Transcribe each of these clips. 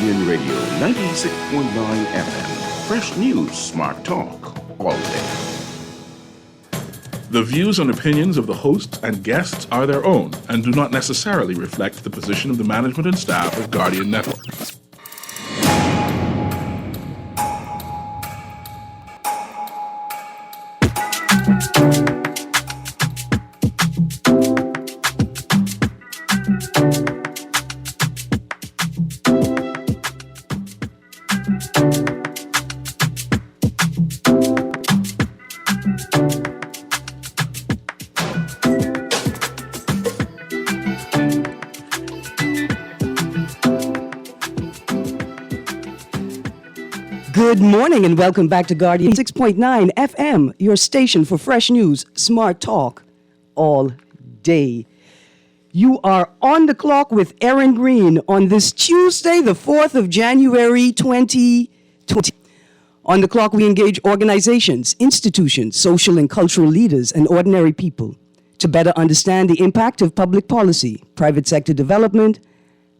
Guardian Radio 96.9 FM. Fresh news, smart talk, all day. The views and opinions of the hosts and guests are their own and do not necessarily reflect the position of the management and staff of Guardian Network. Good morning and welcome back to Guardian 6.9 FM, your station for fresh news, smart talk, all day. You are on the clock with Erin Greene on this Tuesday, the 4th of January, 2020. On the clock, we engage organizations, institutions, social and cultural leaders, and ordinary people to better understand the impact of public policy, private sector development,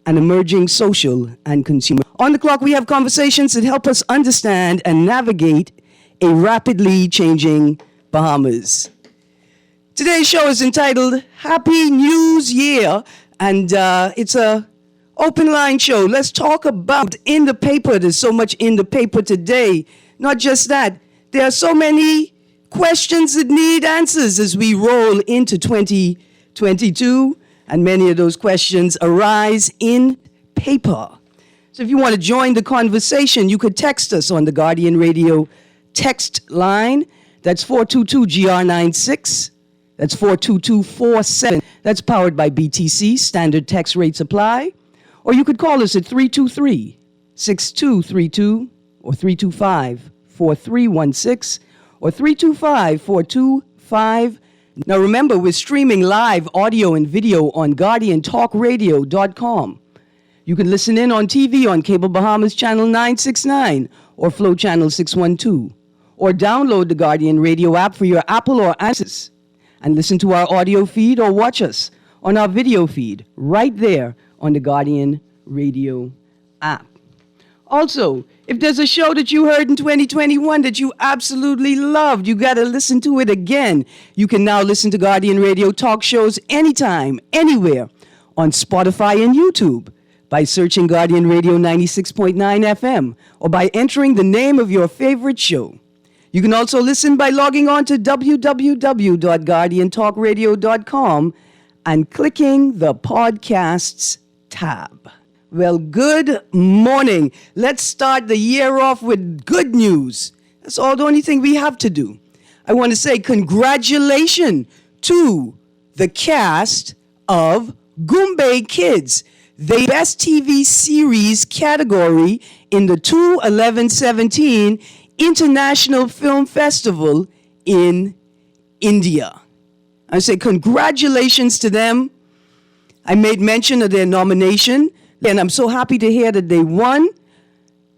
and emerging social and consumer. On the clock, we have conversations that help us understand and navigate a rapidly changing Bahamas. Today's show is entitled Happy News Year, and it's a open line show. Let's talk about in the paper. There's so much in the paper today. Not just that, there are so many questions that need answers as we roll into 2022. And many of those questions arise in paper. So if you want to join the conversation, you could text us on the Guardian Radio text line. That's 422-GR96. That's 422-47. That's powered by BTC, standard text rates apply. Or you could call us at 323-6232 or 325-4316 or 325-425. Now remember, we're streaming live audio and video on GuardianTalkRadio.com. You can listen in on TV on Cable Bahamas Channel 969 or Flow Channel 612. Or download the Guardian Radio app for your Apple or Android and listen to our audio feed or watch us on our video feed right there on the Guardian Radio app. Also, if there's a show that you heard in 2021 that you absolutely loved, you got to listen to it again. You can now listen to Guardian Radio talk shows anytime, anywhere, on Spotify and YouTube by searching Guardian Radio 96.9 FM or by entering the name of your favorite show. You can also listen by logging on to www.guardiantalkradio.com and clicking the Podcasts tab. Well, good morning. Let's start the year off with good news. That's all the only thing we have to do. I want to say congratulations to the cast of Goombay Kids, the Best TV Series category in the 2011-17 International Film Festival in India. I say congratulations to them. I made mention of their nomination. And I'm so happy to hear that they won.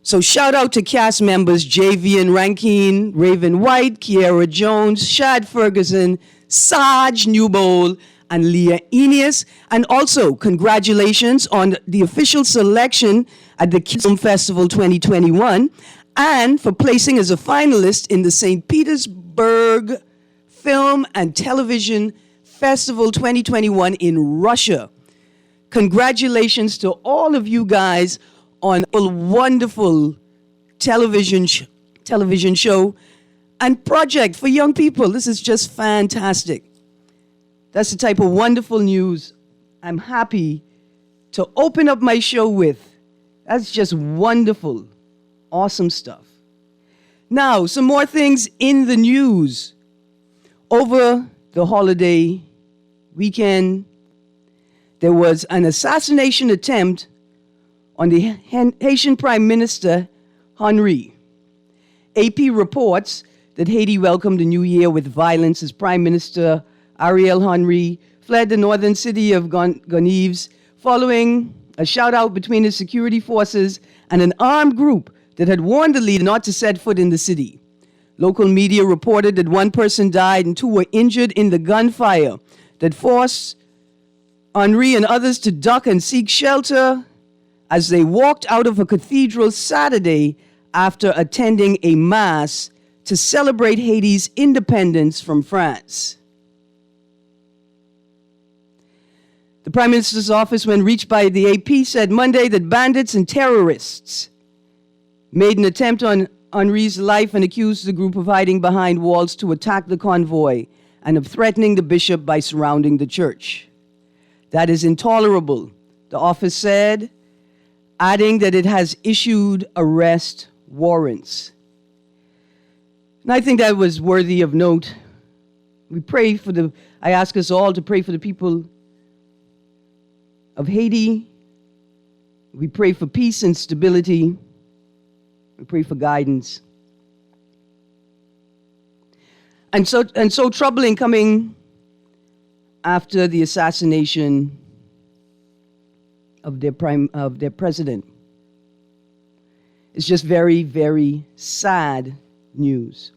So shout out to cast members Javian Rankine, Raven White, Kiera Jones, Shad Ferguson, Saj Newbold, and Leah Eneas. And also congratulations on the official selection at the Kids Film Festival 2021 and for placing as a finalist in the St. Petersburg Film and Television Festival 2021 in Russia. Congratulations to all of you guys on a wonderful television show and project for young people. This is just fantastic. That's the type of wonderful news I'm happy to open up my show with. That's just wonderful, awesome stuff. Now, some more things in the news. Over the holiday weekend, there was an assassination attempt on the Haitian Prime Minister, Henry. AP reports that Haiti welcomed the new year with violence as Prime Minister Ariel Henry fled the northern city of Gonaives following a shootout between his security forces and an armed group that had warned the leader not to set foot in the city. Local media reported that one person died and two were injured in the gunfire that forced Henri and others to duck and seek shelter as they walked out of a cathedral Saturday after attending a mass to celebrate Haiti's independence from France. The Prime Minister's office, when reached by the AP, said Monday that bandits and terrorists made an attempt on Henri's life and accused the group of hiding behind walls to attack the convoy and of threatening the bishop by surrounding the church. That is intolerable, the office said, adding that it has issued arrest warrants. And I think that was worthy of note. I ask us all to pray for the people of Haiti. We pray for peace and stability. We pray for guidance. And so troubling coming after the assassination of their president. It's just very, very sad news.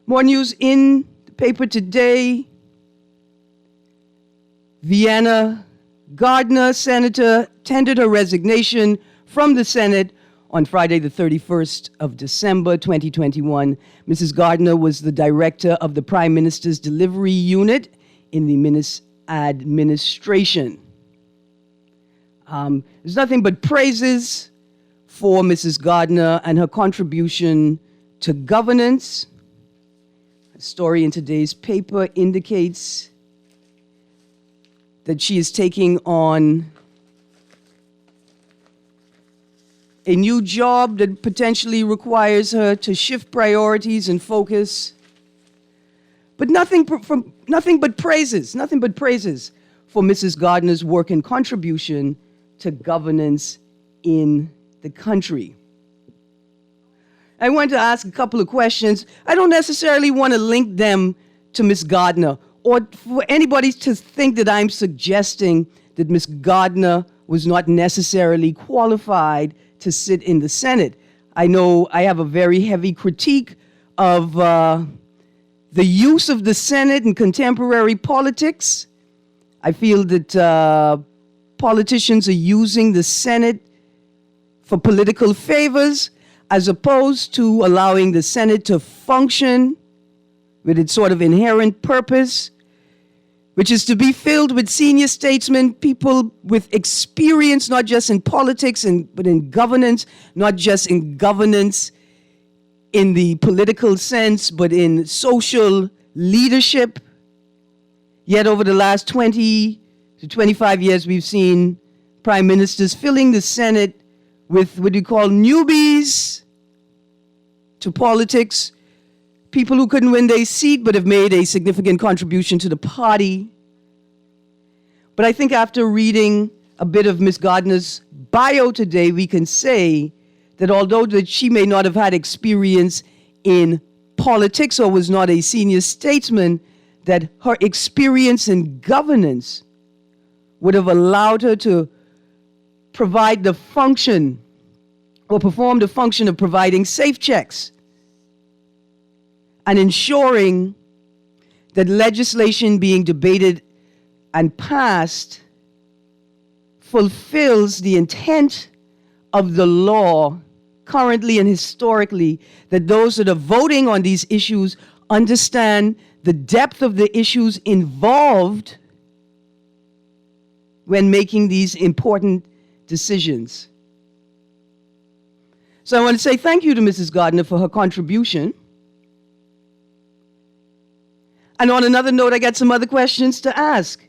More news in the paper today. Vienna Gardner, senator, tendered her resignation from the Senate on Friday, the 31st of December, 2021. Mrs. Gardner was the director of the Prime Minister's Delivery Unit in the administration. There's nothing but praises for Mrs. Gardner and her contribution to governance. A story in today's paper indicates that she is taking on a new job that potentially requires her to shift priorities and focus. But nothing but praises for Mrs. Gardner's work and contribution to governance in the country. I want to ask a couple of questions. I don't necessarily want to link them to Ms. Gardner or for anybody to think that I'm suggesting that Ms. Gardner was not necessarily qualified to sit in the Senate. I know I have a very heavy critique of the use of the Senate in contemporary politics. I feel that politicians are using the Senate for political favors as opposed to allowing the Senate to function with its sort of inherent purpose, which is to be filled with senior statesmen, people with experience, not just in politics, but in governance, not just in governance in the political sense, but in social leadership. Yet over the last 20 to 25 years, we've seen prime ministers filling the Senate with what we call newbies to politics, people who couldn't win their seat but have made a significant contribution to the party. But I think after reading a bit of Ms. Gardner's bio today, we can say that although that she may not have had experience in politics or was not a senior statesman, that her experience in governance would have allowed her to provide the function or perform the function of providing safe checks and ensuring that legislation being debated and passed fulfills the intent of the law currently and historically, that those that are voting on these issues understand the depth of the issues involved when making these important decisions. So I want to say thank you to Mrs. Gardner for her contribution. And on another note, I got some other questions to ask.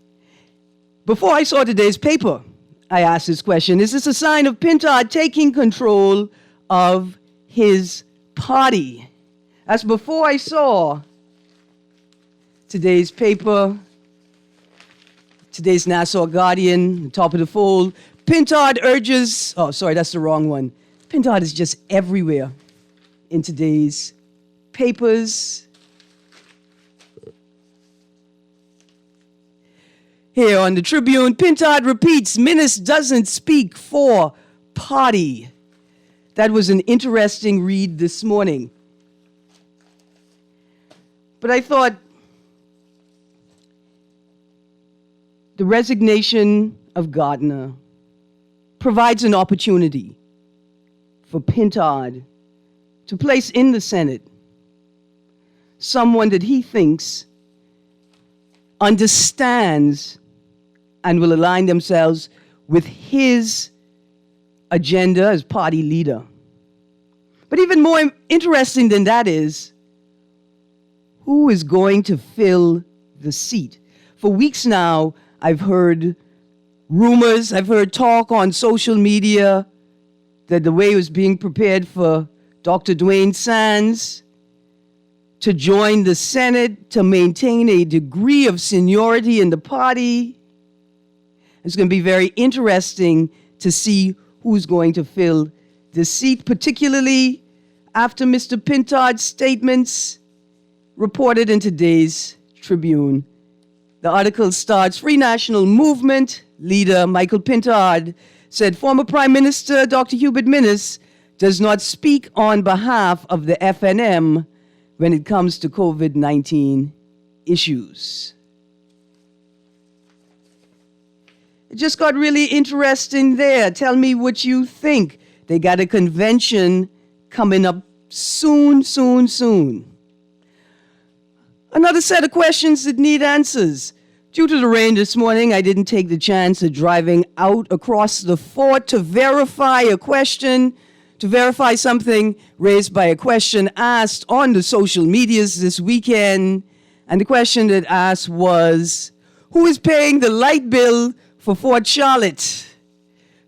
Before I saw today's paper, I asked this question: is this a sign of Pintard taking control of his party? That's before I saw today's paper, today's Nassau Guardian, top of the fold. Pintard urges, oh, sorry, that's the wrong one. Pintard is just everywhere in today's papers. Here on the Tribune, Pintard repeats, Minnis doesn't speak for party. That was an interesting read this morning. But I thought the resignation of Gardner provides an opportunity for Pintard to place in the Senate someone that he thinks understands and will align themselves with his agenda as party leader. But even more interesting than that is, who is going to fill the seat? For weeks now, I've heard rumors, I've heard talk on social media that the way it was being prepared for Dr. Dwayne Sands to join the Senate, to maintain a degree of seniority in the party. It's going to be very interesting to see who's going to fill the seat, particularly after Mr. Pintard's statements reported in today's Tribune. The article starts, Free National Movement leader Michael Pintard said former Prime Minister Dr. Hubert Minnis does not speak on behalf of the FNM when it comes to COVID-19 issues. It just got really interesting there. Tell me what you think. They got a convention coming up soon. Another set of questions that need answers. Due to the rain this morning, I didn't take the chance of driving out across the fort to verify something raised by a question asked on the social medias this weekend. And the question that asked was, who is paying the light bill for Fort Charlotte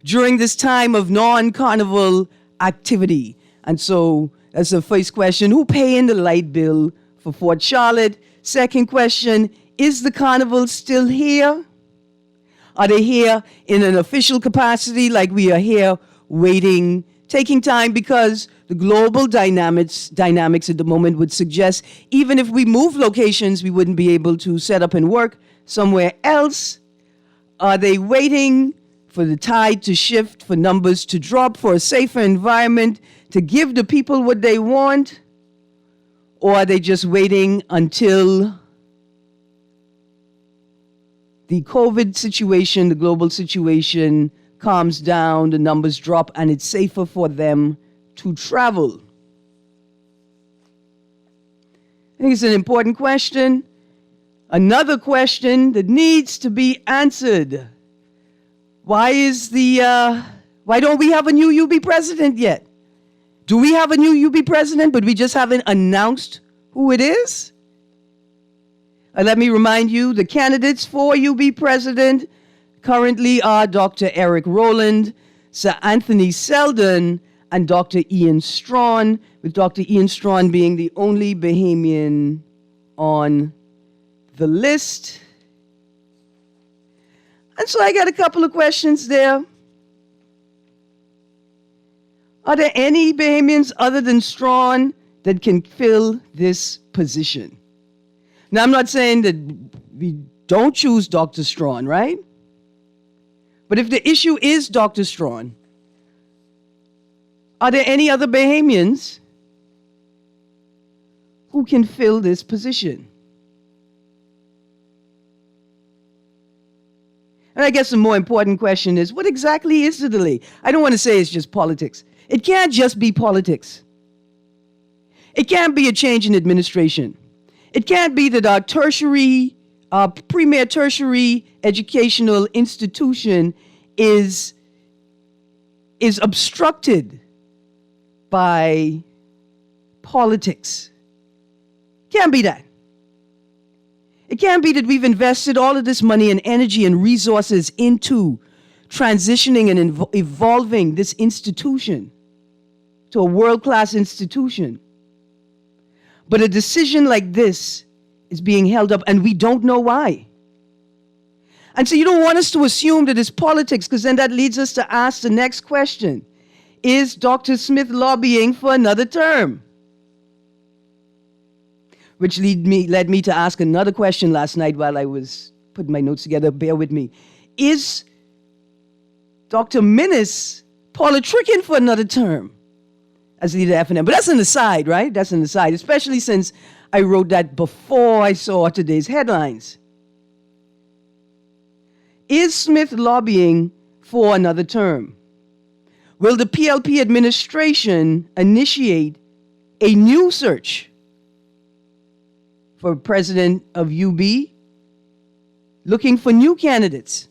during this time of non-carnival activity? And so that's the first question, who paying the light bill for Fort Charlotte? Second question, is the carnival still here? Are they here in an official capacity like we are here waiting, taking time, because the global dynamics at the moment would suggest even if we move locations, we wouldn't be able to set up and work somewhere else? Are they waiting for the tide to shift, for numbers to drop, for a safer environment, to give the people what they want? Or are they just waiting until the COVID situation, the global situation calms down, the numbers drop, and it's safer for them to travel? I think it's an important question. Another question that needs to be answered. Why don't we have a new UB president yet? Do we have a new UB president, but we just haven't announced who it is? Let me remind you, the candidates for UB president currently are Dr. Eric Rowland, Sir Anthony Seldon, and Dr. Ian Strawn, with Dr. Ian Strawn being the only Bahamian on the list. And so I got a couple of questions there. Are there any Bahamians other than Strawn that can fill this position? Now, I'm not saying that we don't choose Dr. Strawn, right? But if the issue is Dr. Strawn, are there any other Bahamians who can fill this position? And I guess the more important question is, what exactly is the delay? I don't want to say it's just politics. It can't just be politics. It can't be a change in administration. It can't be that our premier tertiary educational institution is obstructed by politics. Can't be that. It can't be that we've invested all of this money and energy and resources into transitioning and evolving this institution to a world-class institution. But a decision like this is being held up, and we don't know why. And so you don't want us to assume that it's politics, because then that leads us to ask the next question. Is Dr. Smith lobbying for another term? Which led me to ask another question last night while I was putting my notes together. Bear with me. Is Dr. Minnis politicking for another term as leader of FNM? But that's an aside, right? That's an aside, especially since I wrote that before I saw today's headlines. Is Smith lobbying for another term? Will the PLP administration initiate a new search for president of UB, looking for new candidates?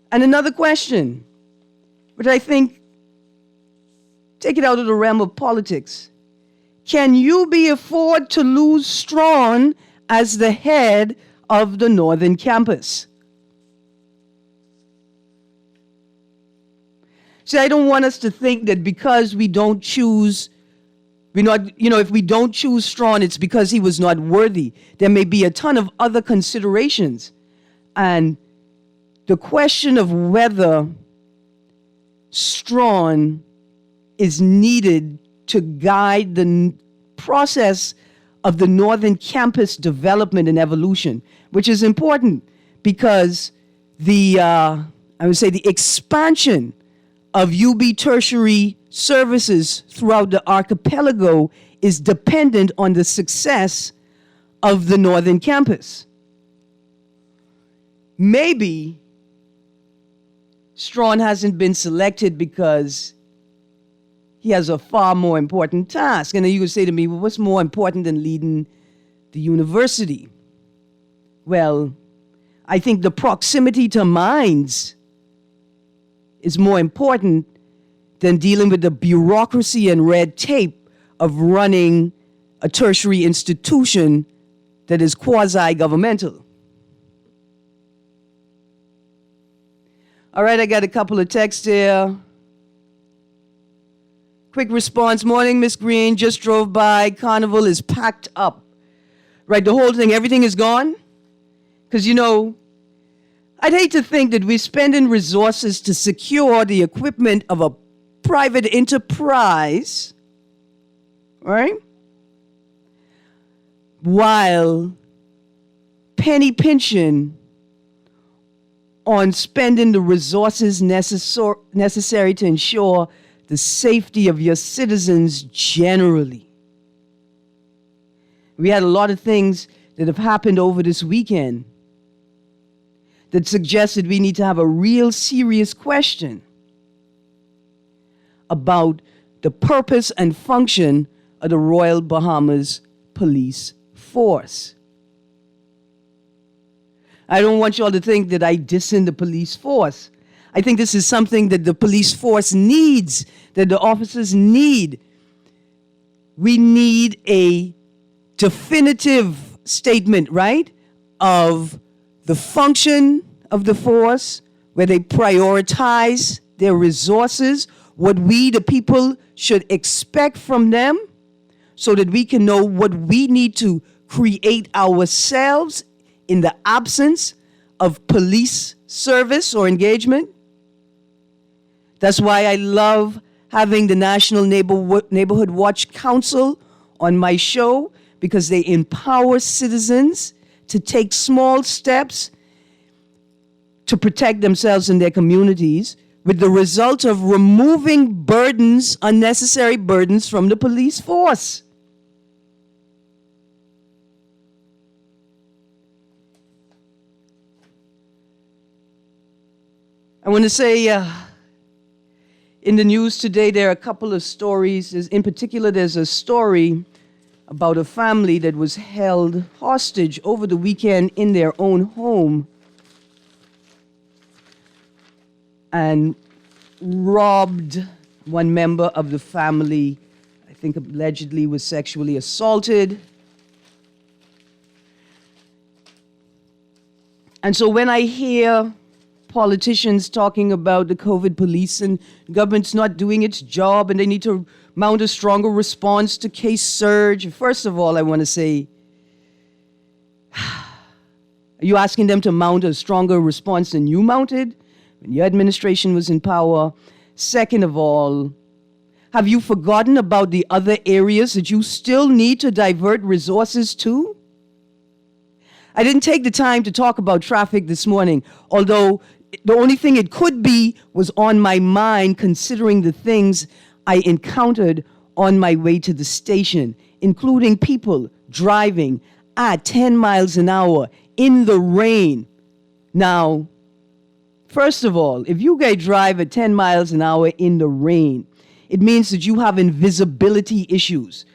And another question, which I think, take it out of the realm of politics. Can UB afford to lose Strawn as the head of the Northern Campus? See, I don't want us to think that because we don't choose, if we don't choose Strawn, it's because he was not worthy. There may be a ton of other considerations. And the question of whether Strawn is needed to guide the process of the Northern Campus development and evolution, which is important because the expansion of UB tertiary services throughout the archipelago is dependent on the success of the Northern Campus. Maybe Strawn hasn't been selected because he has a far more important task. And then you could say to me, well, what's more important than leading the university? Well, I think the proximity to minds is more important than dealing with the bureaucracy and red tape of running a tertiary institution that is quasi-governmental. All right, I got a couple of texts here. Quick response. Morning, Miss Greene. Just drove by. Carnival is packed up. Right, the whole thing, everything is gone? Because, I'd hate to think that we're spending resources to secure the equipment of a private enterprise, right? While penny pinching on spending the resources necessary to ensure the safety of your citizens generally. We had a lot of things that have happened over this weekend that suggested we need to have a real serious question about the purpose and function of the Royal Bahamas Police Force. I don't want you all to think that I diss in the police force. I think this is something that the police force needs, that the officers need. We need a definitive statement, right, of the function of the force, where they prioritize their resources, what we, the people, should expect from them, so that we can know what we need to create ourselves in the absence of police service or engagement. That's why I love having the National Neighborhood Watch Council on my show, because they empower citizens to take small steps to protect themselves and their communities, with the result of removing burdens, unnecessary burdens from the police force. I want to say, in the news today, there are a couple of stories. In particular, there's a story about a family that was held hostage over the weekend in their own home and robbed. One member of the family, I think allegedly, was sexually assaulted. And so when I hear politicians talking about the COVID police and government's not doing its job and they need to mount a stronger response to case surge, first of all, I want to say, are you asking them to mount a stronger response than you mounted when your administration was in power? Second of all, have you forgotten about the other areas that you still need to divert resources to? I didn't take the time to talk about traffic this morning, although the only thing it could be was on my mind, considering the things I encountered on my way to the station, including people driving at 10 miles an hour in the rain. Now, First of all, if you guys drive at 10 miles an hour in the rain, it means that you have invisibility issues.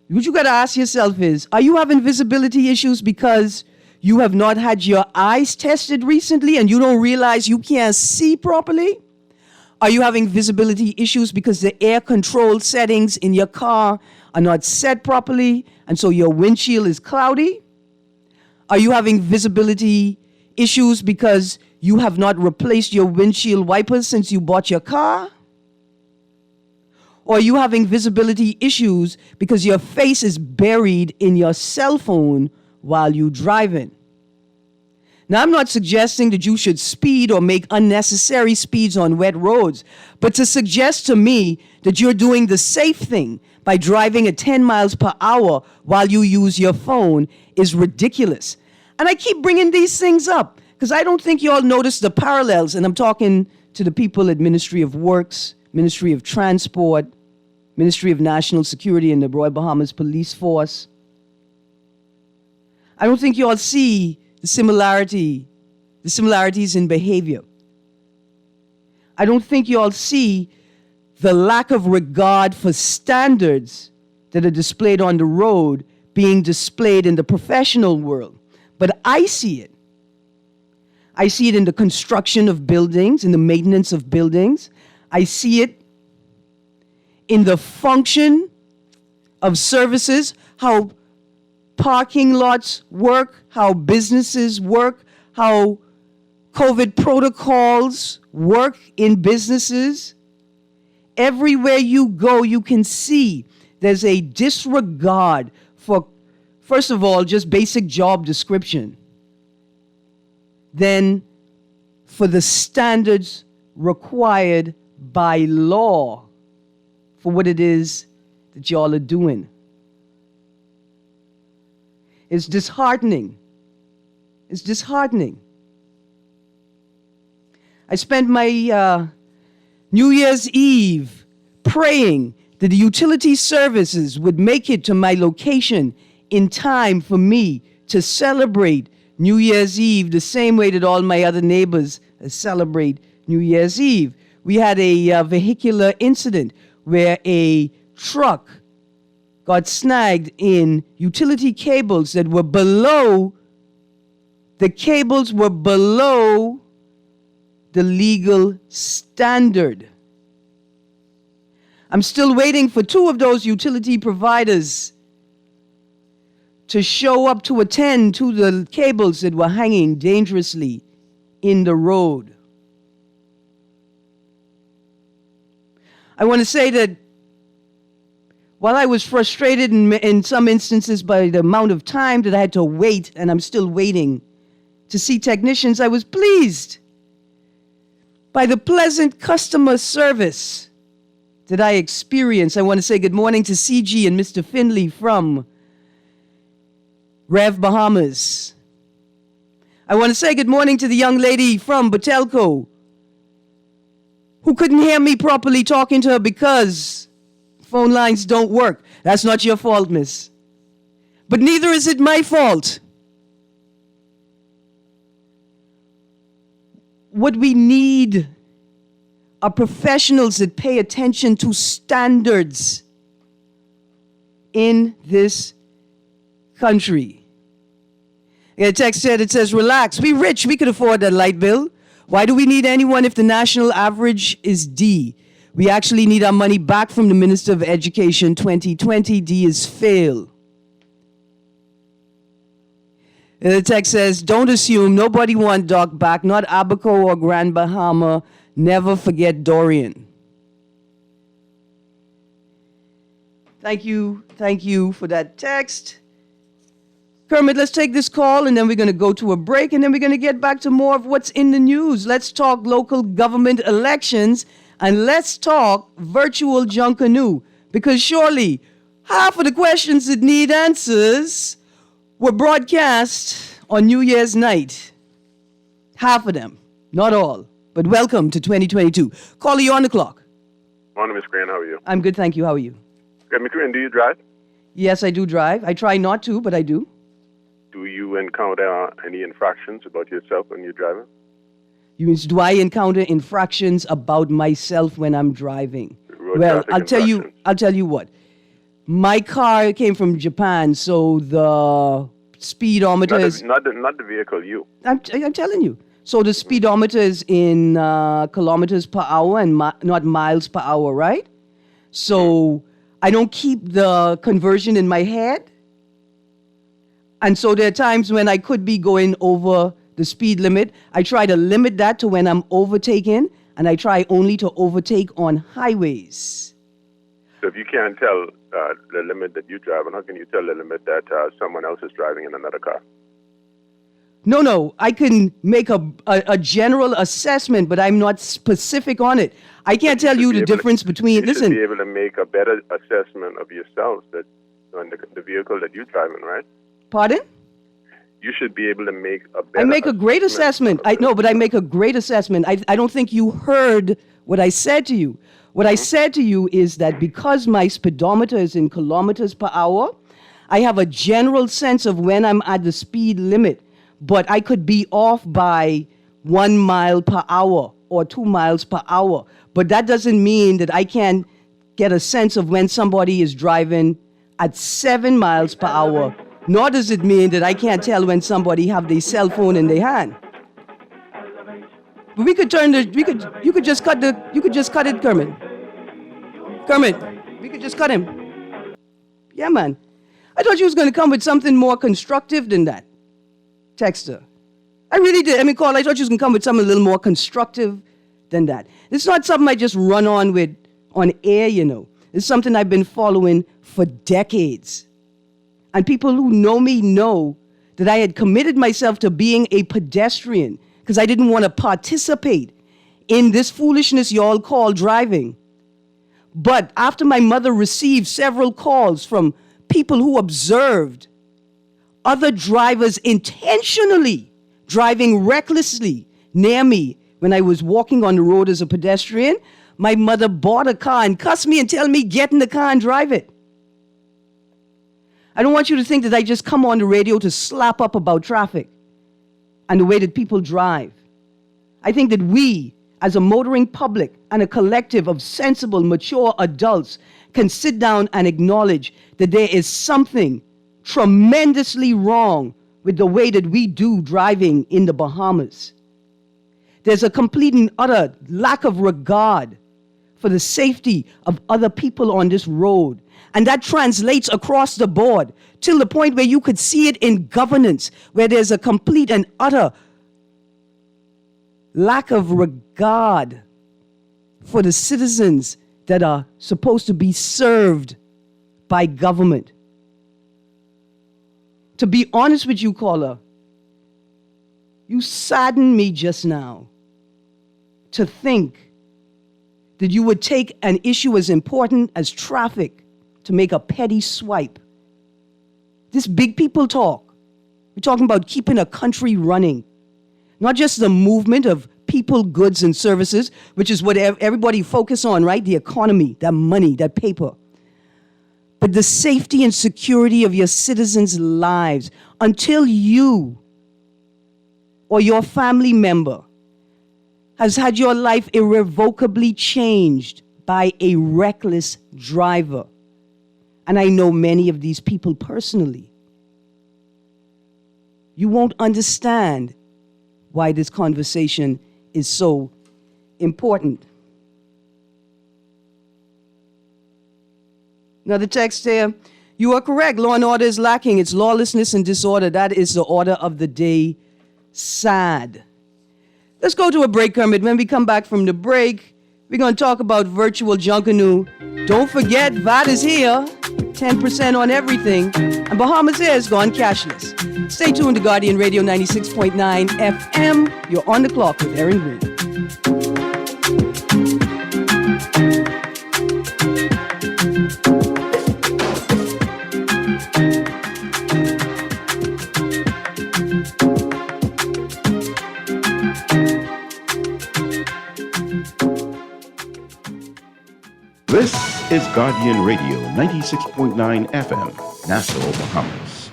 What you got to ask yourself is, are you having visibility issues because you have not had your eyes tested recently and you don't realize you can't see properly? Are you having visibility issues because the air control settings in your car are not set properly and so your windshield is cloudy? Are you having visibility issues because you have not replaced your windshield wipers since you bought your car? Or are you having visibility issues because your face is buried in your cell phone while you're driving? Now, I'm not suggesting that you should speed or make unnecessary speeds on wet roads, but to suggest to me that you're doing the safe thing by driving at 10 miles per hour while you use your phone is ridiculous. And I keep bringing these things up because I don't think you all notice the parallels, and I'm talking to the people at Ministry of Works, Ministry of Transport, Ministry of National Security, and the Royal Bahamas Police Force. I don't think you all see the similarities in behavior. I don't think you all see the lack of regard for standards that are displayed on the road being displayed in the professional world. But I see it. I see it in the construction of buildings, in the maintenance of buildings. I see it in the function of services, how parking lots work, how businesses work, how COVID protocols work in businesses. Everywhere you go, you can see there's a disregard for, first of all, just basic job description. Then for the standards required by law for what it is that y'all are doing. It's disheartening. It's disheartening. I spent my New Year's Eve praying that the utility services would make it to my location in time for me to celebrate New Year's Eve the same way that all my other neighbors celebrate New Year's Eve. We had a vehicular incident where a truck got snagged in utility cables that were below, the cables were below the legal standard. I'm still waiting for 2 of those utility providers to show up to attend to the cables that were hanging dangerously in the road. I want to say that while I was frustrated in some instances by the amount of time that I had to wait, and I'm still waiting to see technicians, I was pleased by the pleasant customer service that I experienced. I want to say good morning to CG and Mr. Finley from Rev Bahamas. I want to say good morning to the young lady from Botelco who couldn't hear me properly talking to her because phone lines don't work. That's not your fault, miss. But neither is it my fault. What we need are professionals that pay attention to standards in this country. A text said, it says, relax, we rich, we could afford that light bill. Why do we need anyone if the national average is D? We actually need our money back from the Minister of Education 2020. D is fail. The text says, don't assume nobody want Doc back, not Abaco or Grand Bahama. Never forget Dorian. Thank you for that text. Kermit, let's take this call, and then we're going to go to a break, and then we're going to get back to more of what's in the news. Let's talk local government elections, and let's talk virtual Junkanoo, because surely half of the questions that need answers were broadcast on New Year's night. Half of them, not all. But welcome to 2022. Caller, you on the clock. Morning, Miss Greene. How are you? I'm good, thank you. How are you? Miss Greene, do you drive? Yes, I do drive. I try not to, but I do. Do you encounter any infractions about yourself when you're driving? You mean, do I encounter infractions about myself when I'm driving? Road Well, traffic infractions. I'll tell you what. My car came from Japan, so the speedometer is. Not the vehicle, you. I'm telling you. So the speedometer is in kilometers per hour and not miles per hour, right? So I don't keep the conversion in my head. And so there are times when I could be going over the speed limit. I try to limit that to when I'm overtaking, and I try only to overtake on highways. So if you can't tell the limit that you drive, how can you tell the limit that someone else is driving in another car? No, I can make a general assessment, but I'm not specific on it. I can't tell you the difference between, You should be able to make a better assessment of yourself that on the vehicle that you're driving, right? Pardon? You should be able to make a better I make a great assessment. I make a great assessment. I don't think you heard what I said to you. What I said to you is that because my speedometer is in kilometers per hour, I have a general sense of when I'm at the speed limit, but I could be off by 1 mile per hour or 2 miles per hour. But that doesn't mean that I can't get a sense of when somebody is driving at 7 miles per hour, nor does it mean that I can't tell when somebody have their cell phone in their hand. But you could just cut it, Kermit. We could just cut him. Yeah, man. I thought you was going to come with something more constructive than that. Texter. I really did. I thought you was going to come with something a little more constructive than that. It's not something I just run on with on air, you know. It's something I've been following for decades. And people who know me know that I had committed myself to being a pedestrian because I didn't want to participate in this foolishness y'all call driving. But after my mother received several calls from people who observed other drivers intentionally driving recklessly near me when I was walking on the road as a pedestrian, my mother bought a car and cussed me and tell me, get in the car and drive it. I don't want you to think that I just come on the radio to slap up about traffic and the way that people drive. I think that we, as a motoring public and a collective of sensible, mature adults, can sit down and acknowledge that there is something tremendously wrong with the way that we do driving in the Bahamas. There's a complete and utter lack of regard for the safety of other people on this road. And that translates across the board till the point where you could see it in governance, where there's a complete and utter lack of regard for the citizens that are supposed to be served by government. To be honest with you, caller, you saddened me just now to think that you would take an issue as important as traffic to make a petty swipe. This big people talk. We're talking about keeping a country running. Not just the movement of people, goods, and services, which is what everybody focus on, right? The economy, that money, that paper. But the safety and security of your citizens' lives until you or your family member has had your life irrevocably changed by a reckless driver. And I know many of these people personally. You won't understand why this conversation is so important. Another text here. You are correct. Law and order is lacking. It's lawlessness and disorder. That is the order of the day. Sad. Let's go to a break, Kermit. When we come back from the break, we're going to talk about virtual Junkanoo. Don't forget, VAT is here. 10% on everything. And Bahamas Air has gone cashless. Stay tuned to Guardian Radio 96.9 FM. You're on the clock with Erin Greene. This is Guardian Radio 96.9 FM, Nassau, Bahamas.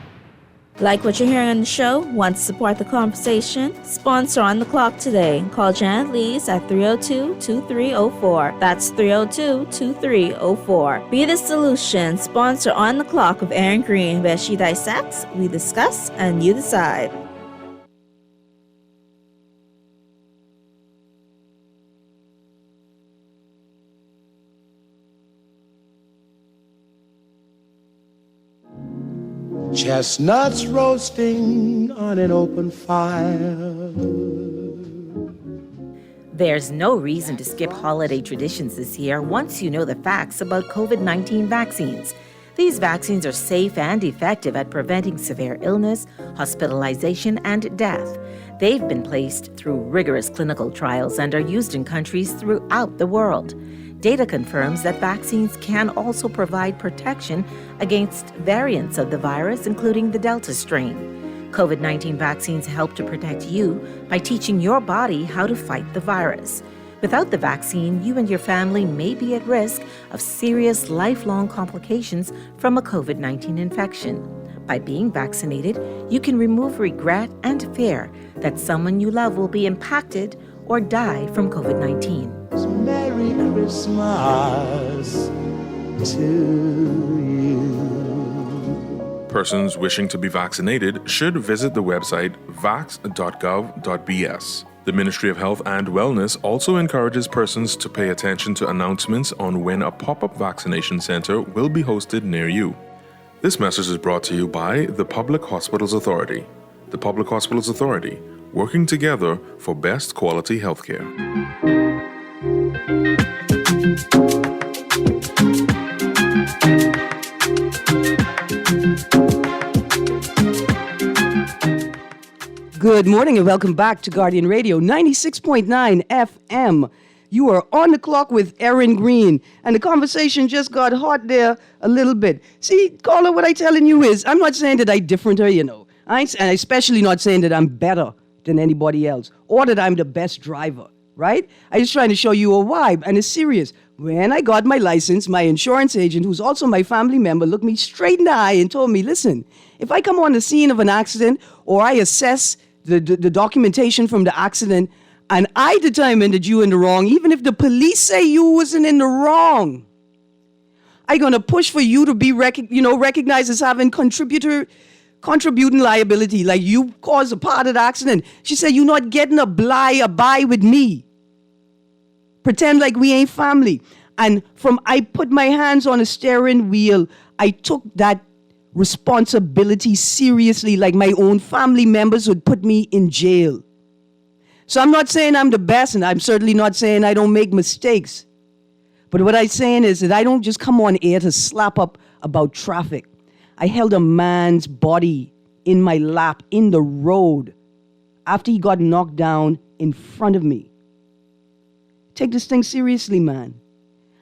Like what you're hearing on the show? Want to support the conversation? Sponsor On the Clock today. Call Janet Lees at 302-2304. That's 302-2304. Be the solution. Sponsor On the Clock with Erin Greene, where she dissects, we discuss, and you decide. Chestnuts roasting on an open fire. There's no reason to skip holiday traditions this year once you know the facts about COVID-19 vaccines. These vaccines are safe and effective at preventing severe illness, hospitalization, and death. They've been placed through rigorous clinical trials and are used in countries throughout the world. Data confirms that vaccines can also provide protection against variants of the virus, including the Delta strain. COVID-19 vaccines help to protect you by teaching your body how to fight the virus. Without the vaccine, you and your family may be at risk of serious lifelong complications from a COVID-19 infection. By being vaccinated, you can remove regret and fear that someone you love will be impacted or die from COVID-19. Merry Christmas to you. Persons wishing to be vaccinated should visit the website vax.gov.bs. The Ministry of Health and Wellness also encourages persons to pay attention to announcements on when a pop-up vaccination center will be hosted near you. This message is brought to you by the Public Hospitals Authority. The Public Hospitals Authority, working together for best quality healthcare. Good morning and welcome back to Guardian Radio 96.9 FM. You are on the clock with Erin Greene, and the conversation just got hot there a little bit. See, caller, what I telling you is, I'm not saying that I'm different, and I'm especially not saying that I'm better than anybody else, or that I'm the best driver, right? I'm just trying to show you a vibe, and it's serious. When I got my license, my insurance agent, who's also my family member, looked me straight in the eye and told me, listen, if I come on the scene of an accident, or I assess the documentation from the accident, and I determine that you in the wrong, even if the police say you wasn't in the wrong, I'm going to push for you to be recognized as having contributing liability, like you caused a part of the accident. She said, you're not getting a buy with me. Pretend like we ain't family. And I put my hands on the steering wheel, I took that responsibility seriously, like my own family members would put me in jail. So I'm not saying I'm the best, and I'm certainly not saying I don't make mistakes. But what I'm saying is that I don't just come on air to slap up about traffic. I held a man's body in my lap in the road after he got knocked down in front of me. Take this thing seriously, man.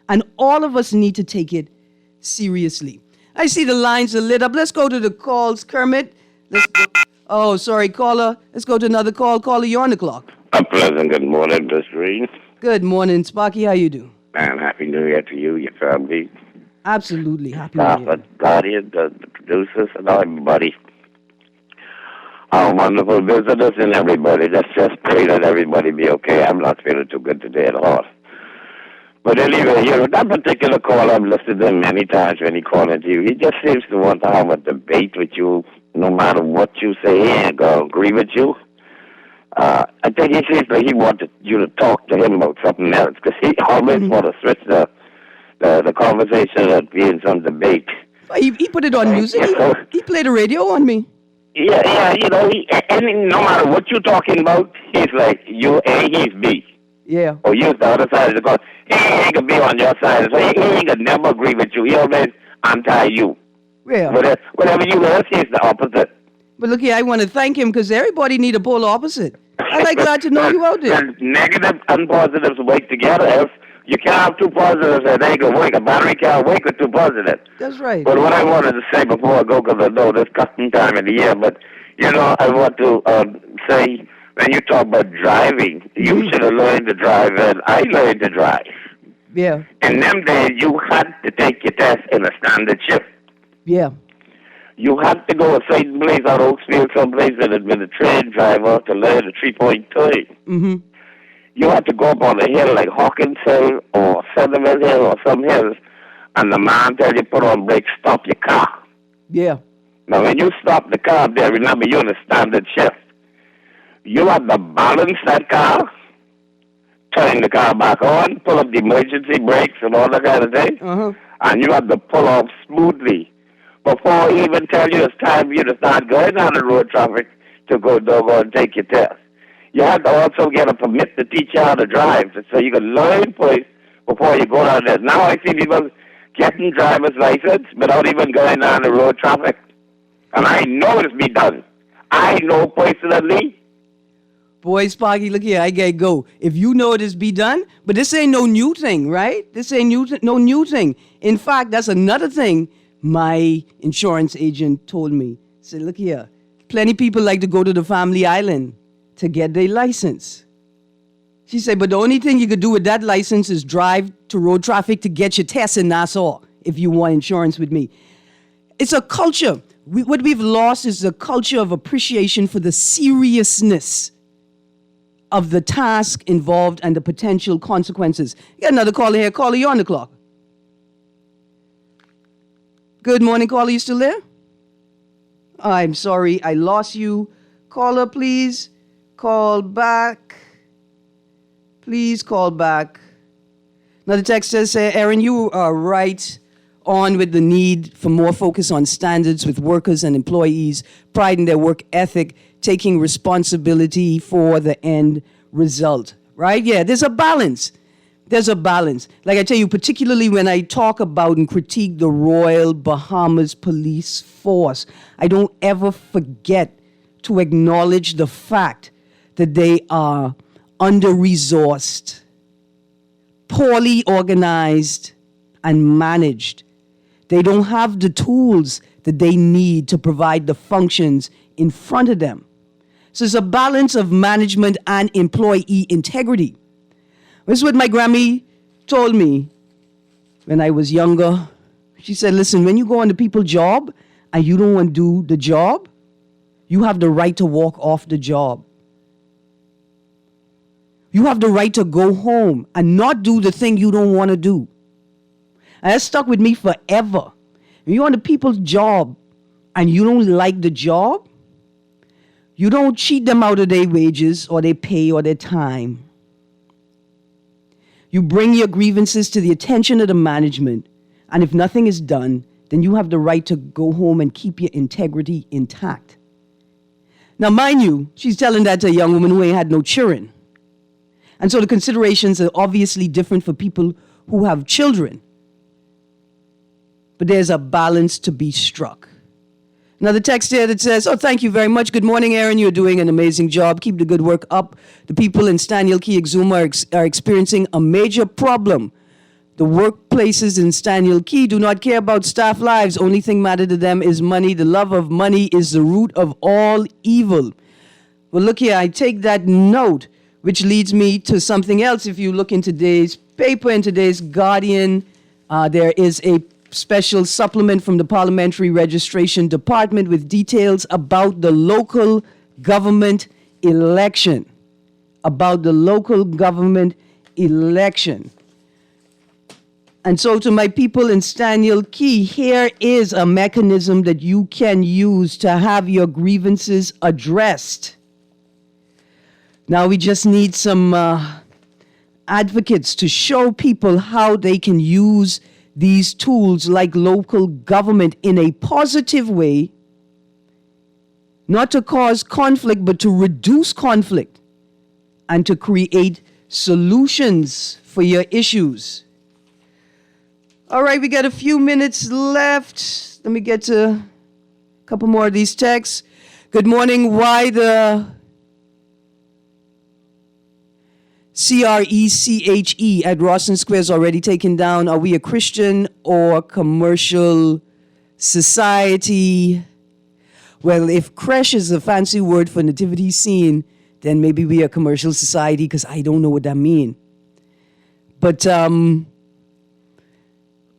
And all of us need to take it seriously. I see the lines are lit up. Let's go to the calls, Kermit. Oh, sorry, caller. Let's go to another call. Caller, you're on the clock. A pleasant good morning, Miss Greene. Good morning, Sparky. How you do? And Happy New Year to you, your family. Absolutely. Happy New Year. Guardian, the producers, and everybody. Our wonderful visitors and everybody. Let's just pray that everybody be okay. I'm not feeling too good today at all. But anyway, that particular call, I've listened to him many times when he called into you. He just seems to want to have a debate with you, no matter what you say. He ain't going to agree with you. I think he seems like he wanted you to talk to him about something else, because he always want to switch the conversation and be in some debate. He put it on music. He played the radio on me. Yeah, and no matter what you're talking about, he's like, you A, he's B. Yeah. Or you're the other side of the coin. He ain't going to be on your side. So he ain't going to never agree with you. He always anti-you. Yeah. Whatever you are, he's the opposite. But look here, I want to thank him because everybody need a polar opposite. I'm glad to know you out there. Negative and positives work together. Else you can't have two positives and they can work. A battery can't work with two positives. That's right. But what I wanted to say before I go, because I know this custom time of the year, but, I want to say, when you talk about driving, you should have learned to drive, and I learned to drive. Yeah. In them days, you had to take your test in a standard shift. Yeah. You had to go a certain place on Oaksfield, someplace that had been a train driver to learn the 3-point turn. Mm-hmm. You had to go up on a hill like Hawkins Hill or Centerville Hill or some hills, and the man tell you put on brakes, stop your car. Yeah. Now, when you stop the car there, remember you're in a standard shift. You have to balance that car, turn the car back on, pull up the emergency brakes and all that kind of thing, and you have to pull off smoothly before he even tell you it's time for you to start going on the road traffic to go and take your test. You have to also get a permit to teach you how to drive so you can learn first before you go down there. Now I see people getting driver's license without even going on the road traffic. And I know it's be done. I know personally. Boy, Sparky, look here, I gotta go. If you know this be done, but this ain't no new thing, right? This ain't no new thing. In fact, that's another thing my insurance agent told me. Said, look here, plenty people like to go to the family island to get their license. She said, but the only thing you could do with that license is drive to road traffic to get your test in Nassau if you want insurance with me. It's a culture. What we've lost is a culture of appreciation for the seriousness of the task involved and the potential consequences. You got another caller here. Caller, you're on the clock. Good morning, caller. You still there? I'm sorry, I lost you. Caller, please call back. Please call back. Another text says, Erin, you are right on with the need for more focus on standards with workers and employees, pride in their work ethic, taking responsibility for the end result, right? Yeah, there's a balance. There's a balance. Like I tell you, particularly when I talk about and critique the Royal Bahamas Police Force, I don't ever forget to acknowledge the fact that they are under-resourced, poorly organized, and managed. They don't have the tools that they need to provide the functions in front of them. So it's a balance of management and employee integrity. This is what my Grammy told me when I was younger. She said, listen, when you go on the people's job and you don't want to do the job, you have the right to walk off the job. You have the right to go home and not do the thing you don't want to do. And that stuck with me forever. When you're on the people's job and you don't like the job, you don't cheat them out of their wages or their pay or their time. You bring your grievances to the attention of the management, and if nothing is done, then you have the right to go home and keep your integrity intact. Now, mind you, she's telling that to a young woman who ain't had no children. And so the considerations are obviously different for people who have children. But there's a balance to be struck. Another text here that says, oh, thank you very much. Good morning, Erin. You're doing an amazing job. Keep the good work up. The people in Staniel Key, Exuma are experiencing a major problem. The workplaces in Staniel Key do not care about staff lives. Only thing matter to them is money. The love of money is the root of all evil. Well, look here. I take that note, which leads me to something else. If you look in today's paper, in today's Guardian, there is a special supplement from the Parliamentary Registration Department with details about the local government election. About the local government election. And so to my people in Staniel Key, here is a mechanism that you can use to have your grievances addressed. Now we just need some advocates to show people how they can use these tools like local government in a positive way, not to cause conflict, but to reduce conflict and to create solutions for your issues. All right, we got a few minutes left. Let me get to a couple more of these texts. Good morning. Why the CRECHE at Rawson Square is already taken down? Are we a Christian or commercial society? Well, if creche is a fancy word for nativity scene, then maybe we are a commercial society, because I don't know what that means. But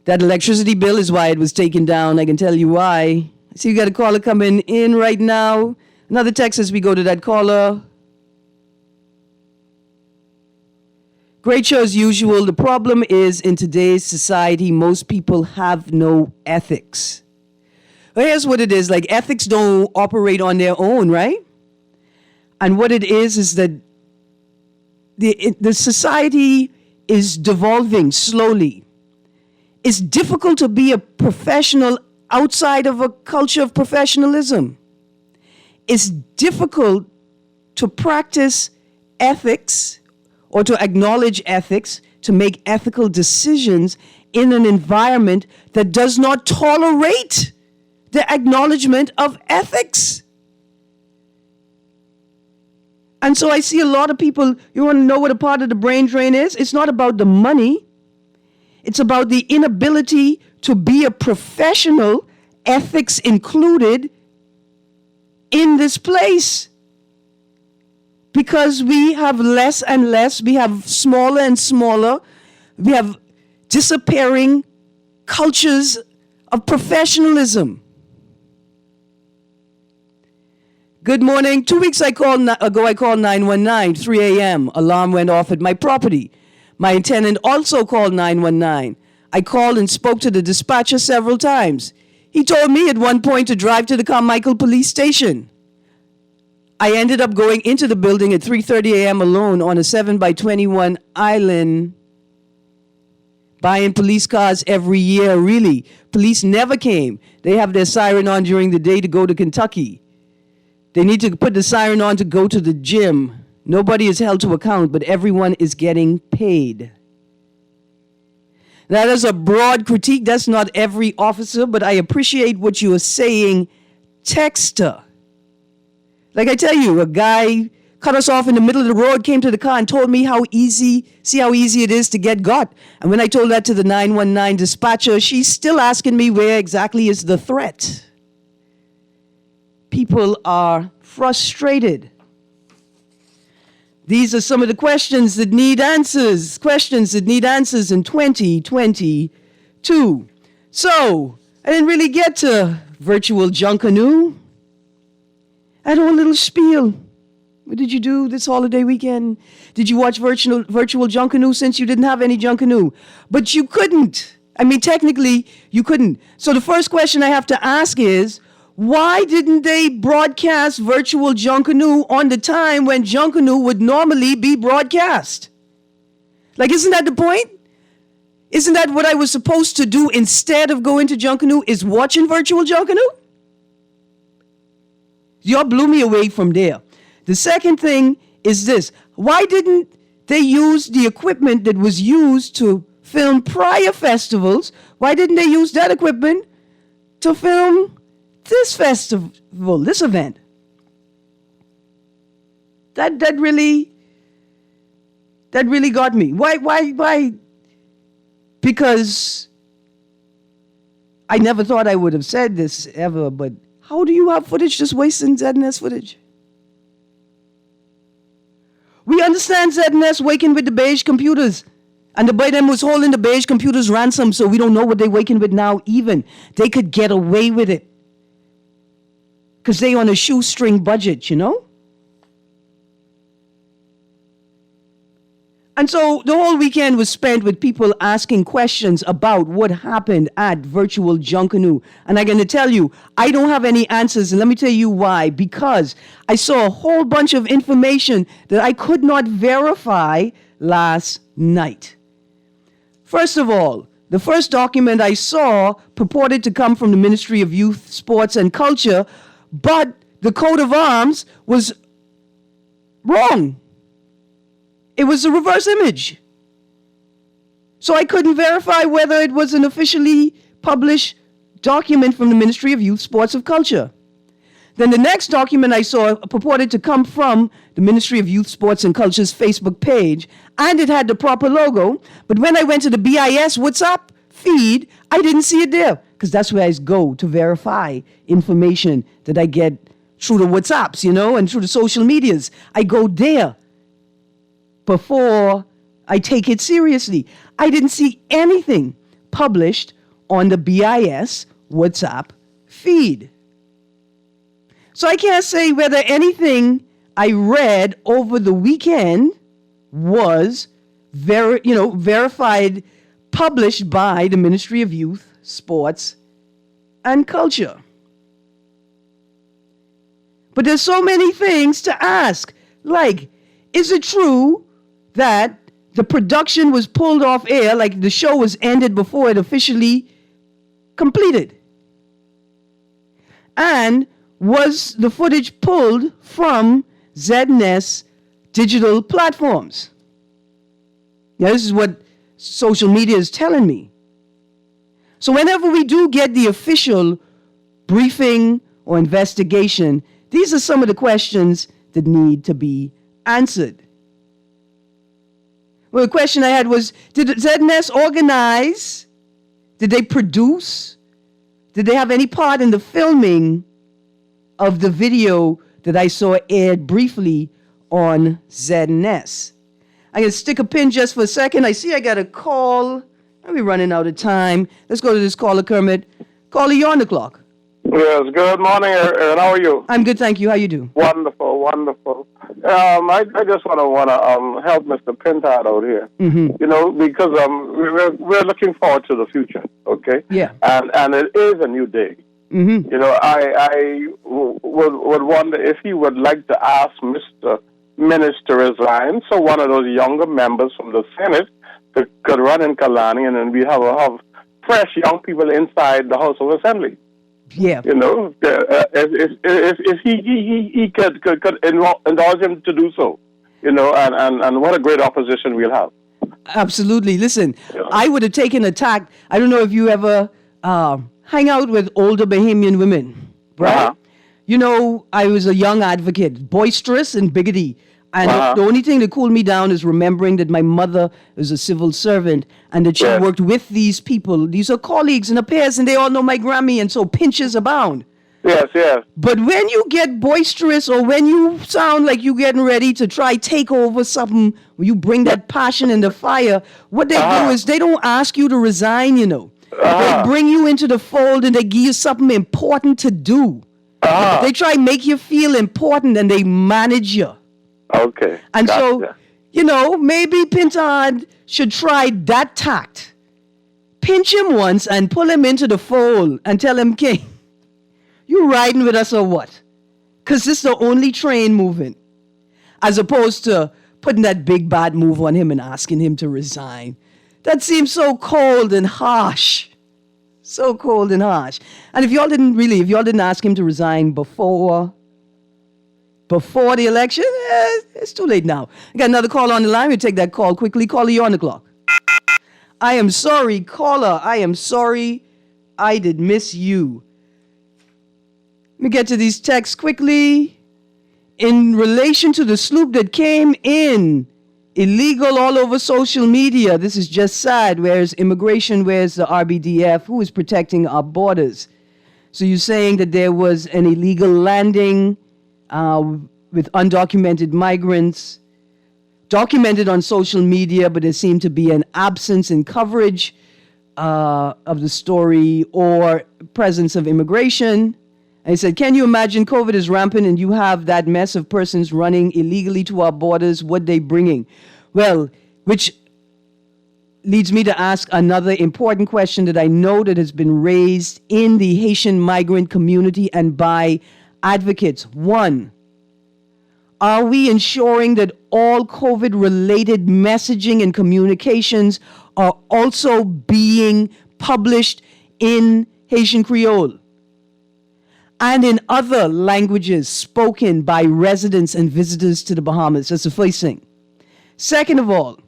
that electricity bill is why it was taken down. I can tell you why. See, we got a caller coming in right now. Another text as we go to that caller. Great show as usual. The problem is in today's society, most people have no ethics. Well, here's what it is. Like, ethics don't operate on their own, right? And what it is that the society is devolving slowly. It's difficult to be a professional outside of a culture of professionalism. It's difficult to practice ethics or to acknowledge ethics, to make ethical decisions in an environment that does not tolerate the acknowledgement of ethics. And so I see a lot of people, you want to know what a part of the brain drain is? It's not about the money. It's about the inability to be a professional, ethics included, in this place. Because we have less and less, we have smaller and smaller, we have disappearing cultures of professionalism. Good morning. 2 weeks ago, I called 919, 3 a.m. Alarm went off at my property. My tenant also called 919. I called and spoke to the dispatcher several times. He told me at one point to drive to the Carmichael police station. I ended up going into the building at 3:30 a.m. alone on a 7x21 island, buying police cars every year, really. Police never came. They have their siren on during the day to go to Kentucky. They need to put the siren on to go to the gym. Nobody is held to account, but everyone is getting paid. That is a broad critique. That's not every officer, but I appreciate what you are saying, Texter. Like I tell you, a guy cut us off in the middle of the road, came to the car and told me how easy it is to get got. And when I told that to the 919 dispatcher, she's still asking me where exactly is the threat. People are frustrated. These are some of the questions that need answers. Questions that need answers in 2022. So, I didn't really get to virtual Junkanoo. I had a little spiel. What did you do this holiday weekend? Did you watch virtual Junkanoo since you didn't have any Junkanoo? But you couldn't. I mean, technically, you couldn't. So the first question I have to ask is, why didn't they broadcast virtual Junkanoo on the time when Junkanoo would normally be broadcast? Like, isn't that the point? Isn't that what I was supposed to do instead of going to Junkanoo, is watching virtual Junkanoo? Y'all blew me away from there. The second thing is this. Why didn't they use the equipment that was used to film prior festivals? Why didn't they use that equipment to film this festival, this event? That really got me. Why? Because I never thought I would have said this ever, but how do you have footage just wasting ZNS footage? We understand ZNS waking with the beige computers. And the boy them was holding the beige computers ransom, so we don't know what they're waking with now even. They could get away with it. Because they on a shoestring budget, you know? And so the whole weekend was spent with people asking questions about what happened at virtual Junkanoo. And I'm going to tell you, I don't have any answers. And let me tell you why. Because I saw a whole bunch of information that I could not verify last night. First of all, the first document I saw purported to come from the Ministry of Youth, Sports, and Culture, but the coat of arms was wrong. It was a reverse image. So I couldn't verify whether it was an officially published document from the Ministry of Youth, Sports, and Culture. Then the next document I saw purported to come from the Ministry of Youth, Sports, and Culture's Facebook page, and it had the proper logo. But when I went to the BIS WhatsApp feed, I didn't see it there, because that's where I go to verify information that I get through the WhatsApps, you know, and through the social medias. I go there before I take it seriously. I didn't see anything published on the BIS WhatsApp feed. So I can't say whether anything I read over the weekend was verified, published by the Ministry of Youth, Sports, and Culture. But there's so many things to ask. Like, is it true that the production was pulled off air, like the show was ended before it officially completed? And was the footage pulled from ZNS digital platforms? Now, this is what social media is telling me. So whenever we do get the official briefing or investigation, these are some of the questions that need to be answered. Well, the question I had was, did ZNS organize? Did they produce? Did they have any part in the filming of the video that I saw aired briefly on ZNS? I'm going to stick a pin just for a second. I see I got a call. We're running out of time. Let's go to this caller, Kermit. Caller, you're on the clock. Yes, good morning, Erin. How are you? I'm good, thank you. How you do? Wonderful, wonderful. I just want to help Mr. Pintard out here. Mm-hmm. You know, because we're looking forward to the future. Okay. Yeah. And it is a new day. Mm-hmm. You know, I would wonder if he would like to ask Mr. Minister resign, so one of those younger members from the Senate could run in Kalani, and then we have fresh young people inside the House of Assembly. Yeah. You know, if he could indulge him to do so, you know, and what a great opposition we'll have. Absolutely. Listen, Yeah. I would have taken a tack. I don't know if you ever hang out with older Bahamian women, right? Uh-huh. You know, I was a young advocate, boisterous and bigoty. And the only thing that cooled me down is remembering that my mother was a civil servant and that she Yes. worked with these people. These are colleagues and her peers, and they all know my Grammy, and so pinches abound. Yes, yes. But when you get boisterous or when you sound like you're getting ready to try take over something, when you bring that passion and the fire, what they do is they don't ask you to resign, you know. They bring you into the fold and they give you something important to do. They try to make you feel important and they manage you. Okay. And so, Gotcha. you know, maybe Pintard should try that tact. Pinch him once and pull him into the fold and tell him, King, you riding with us or what? Because this is the only train moving. As opposed to putting that big bad move on him and asking him to resign. That seems so cold and harsh. So cold and harsh. And if y'all didn't ask him to resign before the election, it's too late now. I got another call on the line. We'll take that call quickly. Caller, you're on the clock. I am sorry, caller. I am sorry I did miss you. Let me get to these texts quickly. In relation to the sloop that came in, illegal all over social media. This is just sad. Where's immigration? Where's the RBDF? Who is protecting our borders? So you're saying that there was an illegal landing with undocumented migrants, documented on social media, but there seemed to be an absence in coverage of the story or presence of immigration. And he said, can you imagine COVID is rampant and you have that mess of persons running illegally to our borders? What they bringing? Well, which leads me to ask another important question that I know that has been raised in the Haitian migrant community and by advocates. One, are we ensuring that all COVID-related messaging and communications are also being published in Haitian Creole and in other languages spoken by residents and visitors to the Bahamas? That's the first thing. Second of all,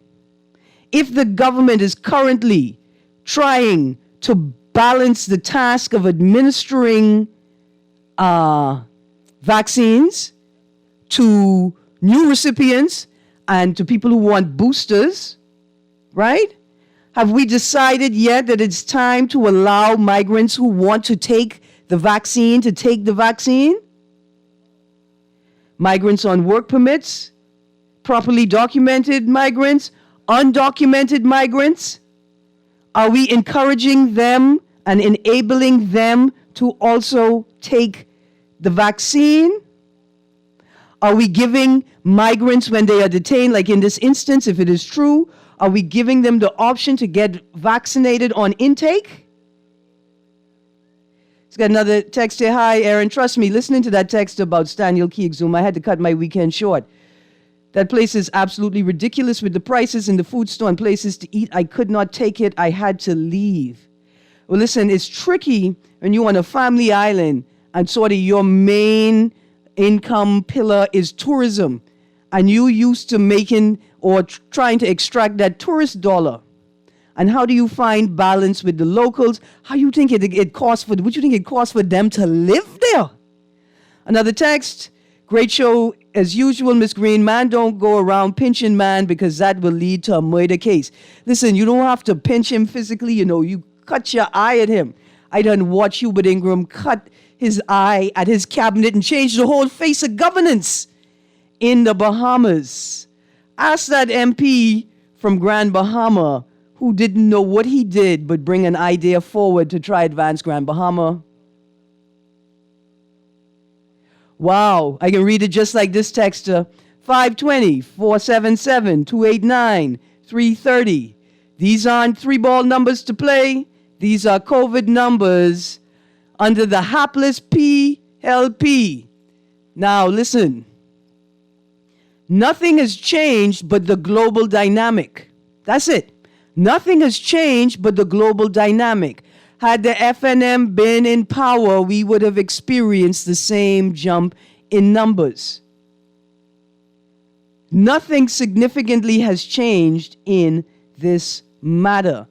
if the government is currently trying to balance the task of administering vaccines to new recipients and to people who want boosters, right? Have we decided yet that it's time to allow migrants who want to take the vaccine to take the vaccine? Migrants on work permits, properly documented migrants, undocumented migrants? Are we encouraging them and enabling them to also take the vaccine? Are we giving migrants when they are detained, like in this instance, if it is true, are we giving them the option to get vaccinated on intake? He's got another text here. Hi, Erin. Trust me, listening to that text about Staniel Kiegzoom, I had to cut my weekend short. That place is absolutely ridiculous with the prices in the food store and places to eat. I could not take it. I had to leave. Well, listen, it's tricky when you're on a family island and sort of your main income pillar is tourism, and you used to making or trying to extract that tourist dollar. And how do you find balance with the locals? How you think it costs for? What you think it costs for them to live there? Another text. Great show as usual, Miss Greene. Man, don't go around pinching man because that will lead to a murder case. Listen, you don't have to pinch him physically. You cut your eye at him. I done watch Hubert Ingram cut his eye at his cabinet and change the whole face of governance in the Bahamas. Ask that MP from Grand Bahama who didn't know what he did but bring an idea forward to try advance Grand Bahama. Wow, I can read it just like this texter. 520-477-289-330. These aren't three-ball numbers to play. These are COVID numbers under the hapless PLP. Now listen. Nothing has changed but the global dynamic. That's it. Nothing has changed but the global dynamic. Had the FNM been in power, we would have experienced the same jump in numbers. Nothing significantly has changed in this matter.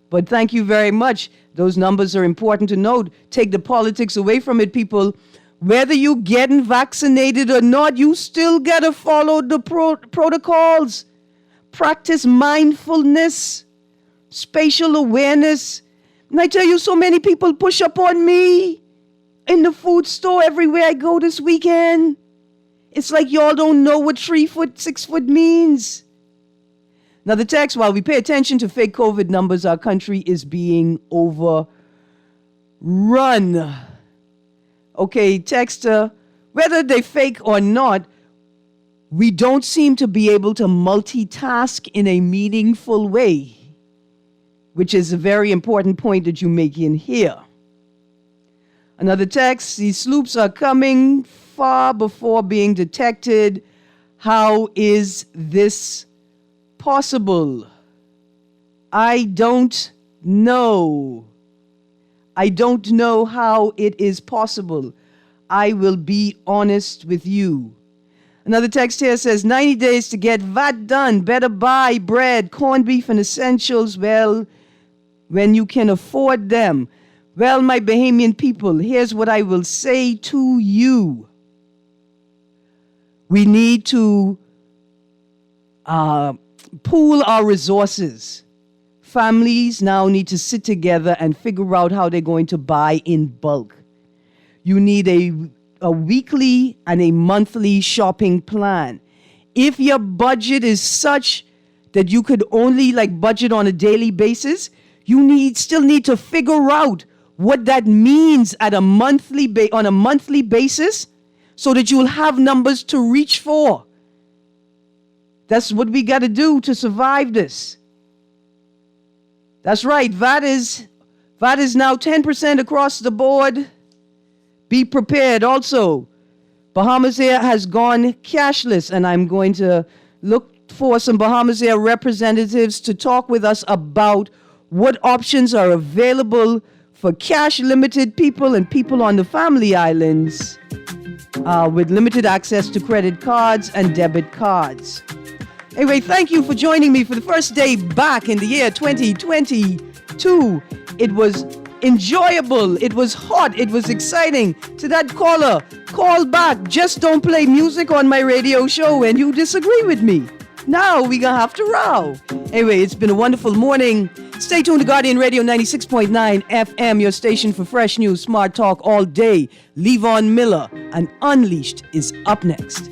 But thank you very much. Those numbers are important to note. Take the politics away from it, people. Whether you getting vaccinated or not, you still got to follow the protocols. Practice mindfulness, spatial awareness. And I tell you, so many people push up on me in the food store everywhere I go this weekend. It's like y'all don't know what 3 foot, 6 foot means. Now the text, while we pay attention to fake COVID numbers, our country is being overrun. Okay, texter, whether they fake or not, we don't seem to be able to multitask in a meaningful way, which is a very important point that you make in here. Another text, these sloops are coming far before being detected. How is this possible? I don't know. I don't know how it is possible. I will be honest with you. Another text here says, 90 days to get VAT done. Better buy bread, corned beef, and essentials, well, when you can afford them. Well, my Bahamian people, here's what I will say to you. We need to pool our resources. Families now need to sit together and figure out how they're going to buy in bulk. You need a weekly and a monthly shopping plan. If your budget is such that you could only budget on a daily basis, you still need to figure out what that means at on a monthly basis so that you'll have numbers to reach for. That's what we got to do to survive this. That's right. VAT is now 10% across the board. Be prepared. Also, Bahamas Air has gone cashless, and I'm going to look for some Bahamas Air representatives to talk with us about what options are available for cash-limited people and people on the family islands with limited access to credit cards and debit cards. Anyway, thank you for joining me for the first day back in the year 2022. It was enjoyable. It was hot. It was exciting. To that caller, call back. Just don't play music on my radio show when you disagree with me. Now we're going to have to row. Anyway, it's been a wonderful morning. Stay tuned to Guardian Radio 96.9 FM, your station for fresh news, smart talk all day. Levon Miller and Unleashed is up next.